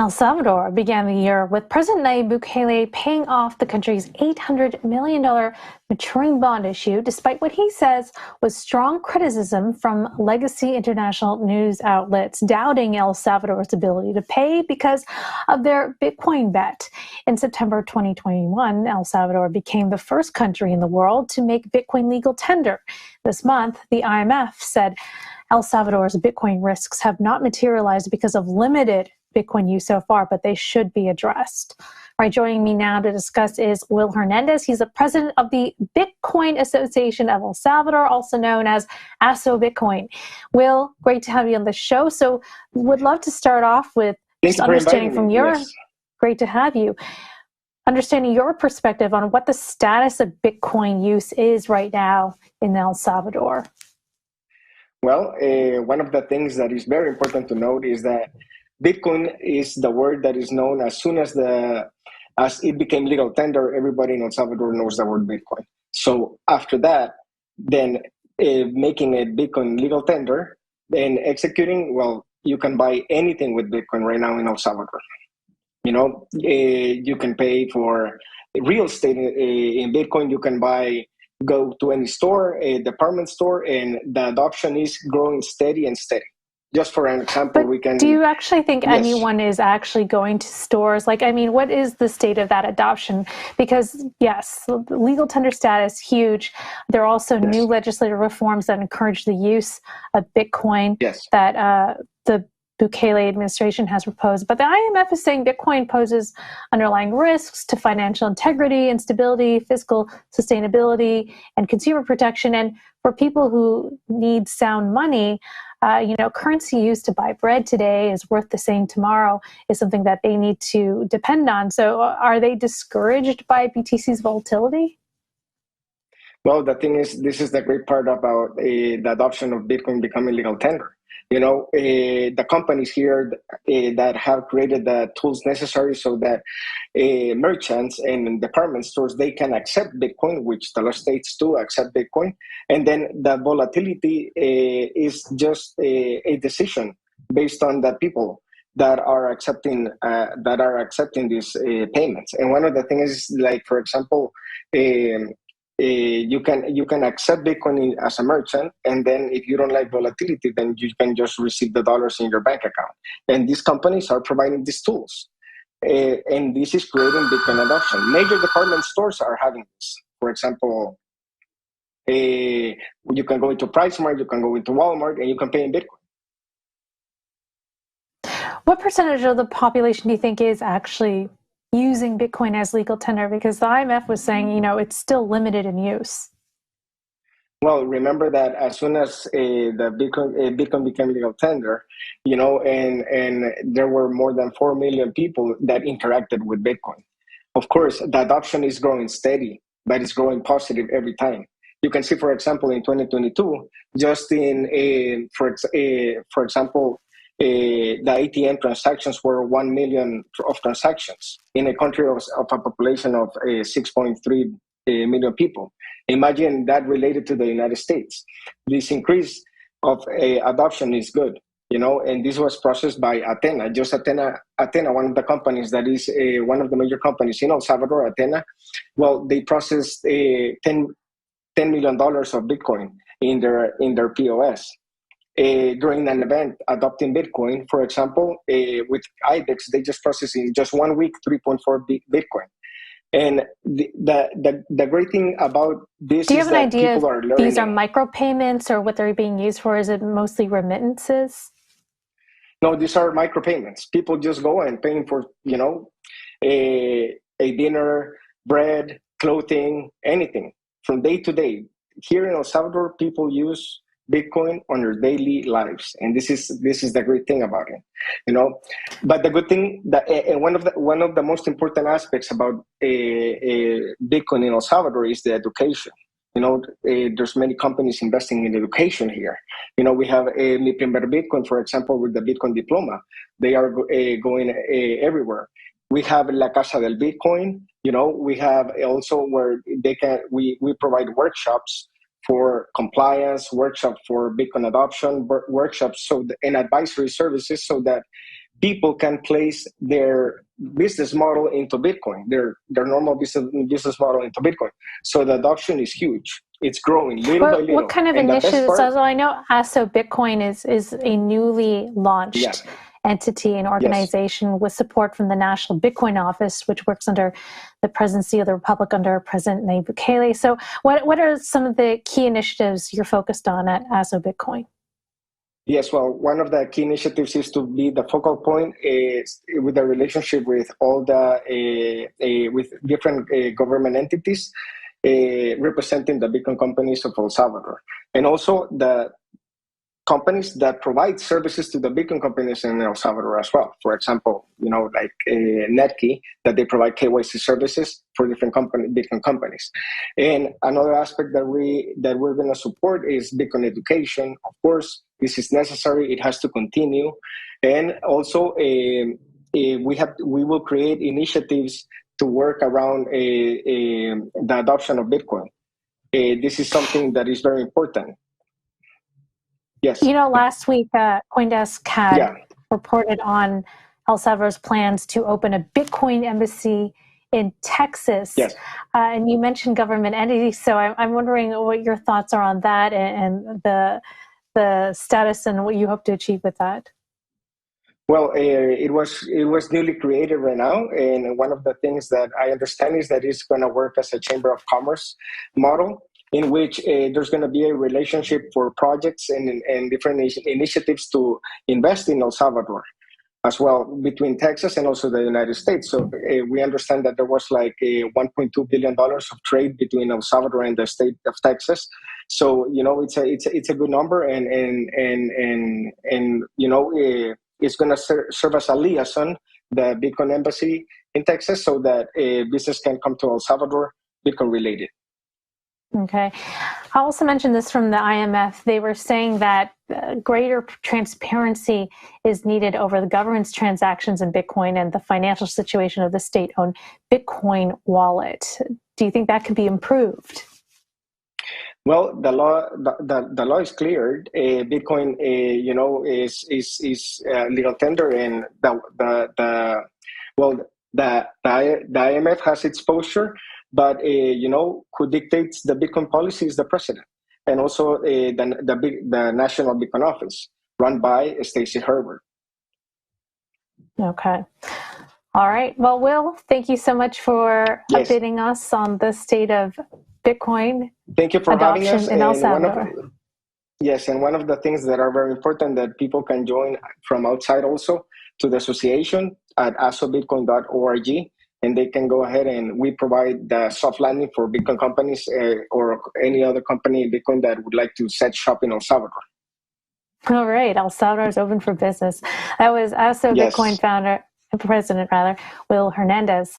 El Salvador began the year with President Nayib Bukele paying off the country's $800 million maturing bond issue, despite what he says was strong criticism from legacy international news outlets doubting El Salvador's ability to pay because of their Bitcoin bet. In September 2021, El Salvador became the first country in the world to make Bitcoin legal tender. This month, the IMF said El Salvador's Bitcoin risks have not materialized because of limited Bitcoin use so far, but they should be addressed. All right, joining me now to discuss is Will Hernandez. He's the president of the Bitcoin Association of El Salvador, also known as Asobitcoin. Will, great to have you on the show. So would love to start off with just understanding from your, great to have you, understanding your perspective on what the status of Bitcoin use is right now in El Salvador. Well, one of the things that is very important to note is that Bitcoin is the word that is known as soon as it became legal tender. Everybody in El Salvador knows the word Bitcoin. So after that, then making a Bitcoin legal tender, then executing, well, you can buy anything with Bitcoin right now in El Salvador. You know, you can pay for real estate in Bitcoin. You can go to any store, a department store, and the adoption is growing steady and steady. Just for an example, do you actually think anyone is actually going to stores? Like, I mean, what is the state of that adoption? Because yes, legal tender status, huge. There are also new legislative reforms that encourage the use of Bitcoin that the Bukele administration has proposed. But the IMF is saying Bitcoin poses underlying risks to financial integrity and stability, fiscal sustainability, and consumer protection. And for people who need sound money, currency used to buy bread today is worth the same tomorrow is something that they need to depend on. So are they discouraged by BTC's volatility? Well, the thing is, this is the great part about the adoption of Bitcoin becoming legal tender. You know, the companies here that have created the tools necessary so that merchants and department stores, they can accept Bitcoin, which the states do accept Bitcoin. And then the volatility is just a decision based on the people that are accepting these payments. And one of the things is, like, for example, you can accept Bitcoin as a merchant, and then if you don't like volatility, then you can just receive the dollars in your bank account. And these companies are providing these tools, and this is creating Bitcoin adoption. Major department stores are having this. For example, you can go into PriceSmart, you can go into Walmart, and you can pay in Bitcoin. What percentage of the population do you think is actually using Bitcoin as legal tender? Because the IMF was saying, it's still limited in use. Well, remember that as soon as the Bitcoin became legal tender, and there were more than 4 million people that interacted with Bitcoin. Of course, the adoption is growing steady, but it's growing positive every time. You can see, for example, in 2022, just for example, the ATM transactions were 1 million of transactions in a country of a population of 6.3 million people. Imagine that related to the United States. This increase of adoption is good, and this was processed by Athena. Just Athena, one of the companies that is one of the major companies in El Salvador, Athena, well, they processed $10 million of Bitcoin in their POS. During an event adopting Bitcoin, for example, with IBEX, they just processed in just 1 week 3.4 Bitcoin. And the great thing about this is that people are learning. These are micropayments, or what they're being used for? Is it mostly remittances? No, these are micropayments. People just go and paying for, a dinner, bread, clothing, anything from day to day. Here in El Salvador, people use Bitcoin on their daily lives, and this is the great thing about it, But the good thing that one of the most important aspects about Bitcoin in El Salvador is the education. There's many companies investing in education here. We have Mi Primer Bitcoin, for example, with the Bitcoin diploma. They are going everywhere. We have La Casa del Bitcoin. We have also where we provide workshops for compliance, workshop for Bitcoin adoption, workshops and advisory services, so that people can place their business model into Bitcoin, their normal business model into Bitcoin. So the adoption is huge. It's growing little by little. What kind of initiatives? So I know Asobitcoin is a newly launched entity and organization with support from the National Bitcoin Office, which works under the presidency of the Republic under President Nayib Bukele. So what are some of the key initiatives you're focused on at Asobitcoin? Yes, well, one of the key initiatives is to be the focal point is with the relationship with all the with different government entities representing the Bitcoin companies of El Salvador, and also the companies that provide services to the Bitcoin companies in El Salvador as well. For example, like Netkey, that they provide KYC services for different Bitcoin companies. And another aspect that we're going to support is Bitcoin education. Of course, this is necessary. It has to continue. And also, we will create initiatives to work around the adoption of Bitcoin. This is something that is very important. Yes. Last week, CoinDesk had reported on El Salvador's plans to open a Bitcoin embassy in Texas. Yes. And you mentioned government entities, so I'm wondering what your thoughts are on that and the status and what you hope to achieve with that. Well, it was newly created right now, and one of the things that I understand is that it's going to work as a Chamber of Commerce model, in which there's going to be a relationship for projects and different initiatives to invest in El Salvador as well, between Texas and also the United States. So we understand that there was like $1.2 billion of trade between El Salvador and the state of Texas. So it's a good number, and it's going to serve as a liaison, the Bitcoin embassy in Texas, so that business can come to El Salvador Bitcoin related. Okay. I also mentioned this from the IMF. They were saying that greater transparency is needed over the government's transactions in Bitcoin and the financial situation of the state-owned Bitcoin wallet. Do you think that could be improved? Well, the law is clear. Bitcoin, is a legal tender, and the IMF has its posture. But who dictates the Bitcoin policy is the president, and also the National Bitcoin Office, run by Stacey Herbert. Okay. All right. Well, Will, thank you so much for updating us on the state of Bitcoin. Thank you for having us. In El Salvador. And one of the things that are very important that people can join from outside also to the association at asobitcoin.org. And they can go ahead, and we provide the soft landing for Bitcoin companies or any other company in Bitcoin that would like to set shop in El Salvador. All right. El Salvador is open for business. That was Asobitcoin founder, president, Will Hernandez.